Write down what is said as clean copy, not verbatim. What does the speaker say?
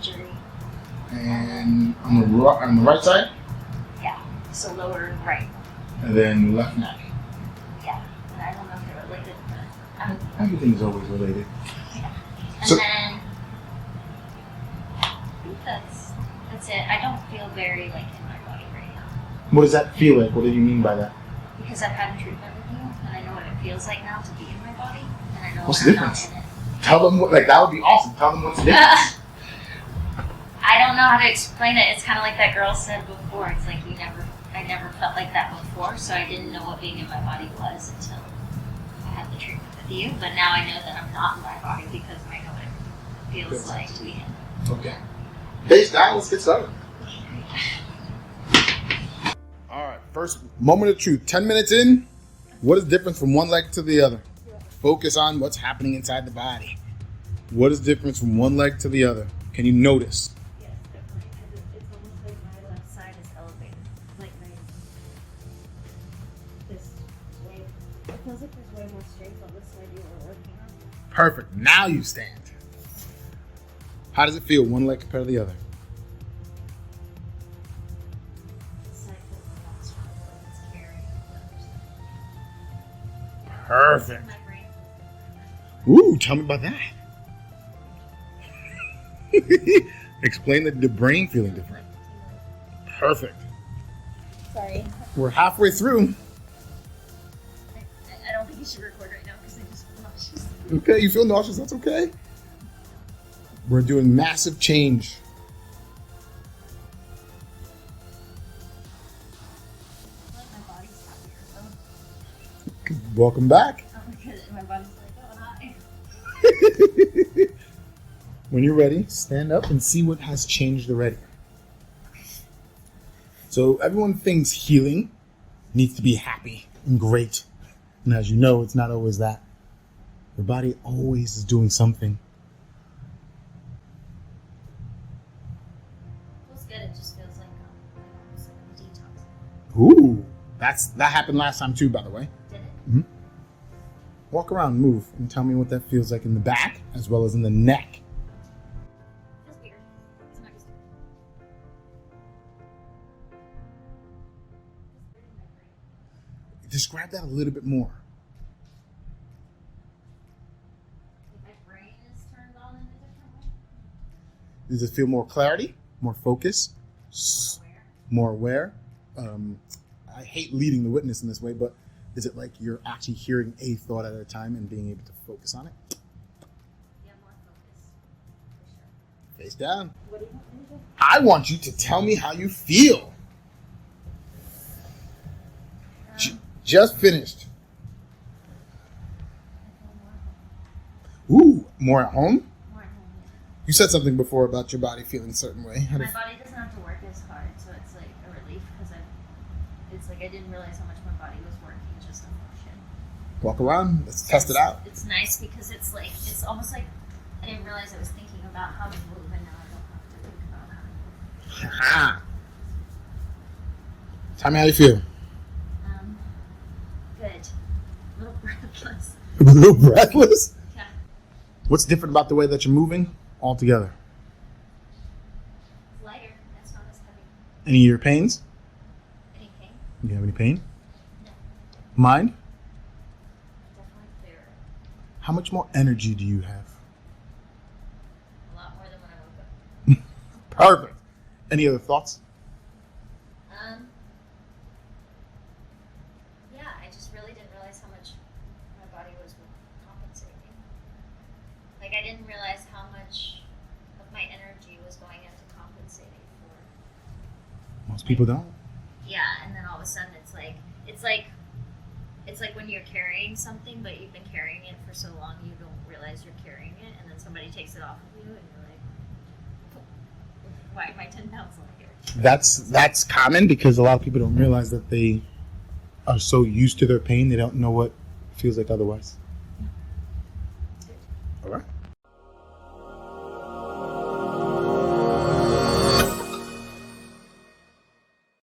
injury. And on the right side? Yeah, so lower right. And then left neck. Yeah, and I don't know if they're related, but Everything's always related. yeah. And So- then I think that's it. I don't feel very like in my body right now What does that feel like? What do you mean by that? because I've had treatment with you, and I know what it feels like now to be in my body, and I know What's when the I'm not difference? in it. Tell them that would be awesome. Tell them what's the difference. I don't know how to explain it. It's kind of like that girl said before. It's like I never felt like that before, so I didn't know what being in my body was until I had the treatment with you. But now I know that I'm not in my body because I know what it feels like to be in. Okay. Face down. Let's get started. All right. First moment of truth. 10 minutes in. What is the difference from one leg to the other? Focus on what's happening inside the body. What is the difference from one leg to the other? Can you notice? Yes, definitely. It's almost like my left side is elevated. Like this way. It feels like there's way more strength on this side you were working on. Perfect. Now you stand. How does it feel, one leg compared to the other? This side feels a lot stronger, like it's carrying the other side. Perfect. My brain. Ooh, tell me about that. Explain the brain feeling different. Perfect. Sorry. We're halfway through. I don't think you should record right now because I just feel nauseous. Okay, you feel nauseous, that's okay. We're doing massive change. I feel like my body's happier, so. Welcome back. Because my body's like, oh, hi. When you're ready, stand up and see what has changed already. So everyone thinks healing needs to be happy and great. And as you know, it's not always that. Your body always is doing something. Feels good. It just feels like almost like a detox. Ooh, that happened last time too, by the way. Did it? Mm-hmm. Walk around, move, and tell me what that feels like in the back as well as in the neck. Feels weird. It's not used to it. Describe that a little bit more. Like my brain is turned on in a different way. Does it feel more clarity, more focus, More aware. more aware? I hate leading the witness in this way, but is it like you're actually hearing a thought at a time and being able to focus on it? Yeah, more focused. For sure. Face down. What do you want me to do? I want you to tell me how you feel. Just finished. I feel more Ooh, more at home? at home. You said something before about your body feeling a certain way. My body doesn't have to work as hard, so it's like a relief because it's like I didn't realize how much my body was working just to function. Walk around. Let's test it out. It's nice because it's like it's almost like I didn't realize I was thinking about how to move, and now I don't have to think about how to move. Ha. Tell me how you feel. Good. A little breathless. A little breathless? Yeah. What's different about the way that you're moving altogether? It's lighter. It's not as heavy. Any of your pains? Any pain? Do you have any pain? No. Mind? Definitely clearer. How much more energy do you have? A lot more than when I woke up. Perfect. Any other thoughts? Yeah, I just really didn't realize how much my body was compensating. Like I didn't realize how much of my energy was going into compensating for. Most people don't. Yeah, and then all of a sudden it's like when you're carrying something, but you've been carrying it for so long you don't realize you're carrying it, and then somebody takes it off of you, and you're like, why am I 10 pounds lighter? That's common because a lot of people don't realize that they are so used to their pain they don't know what it feels like otherwise. All right.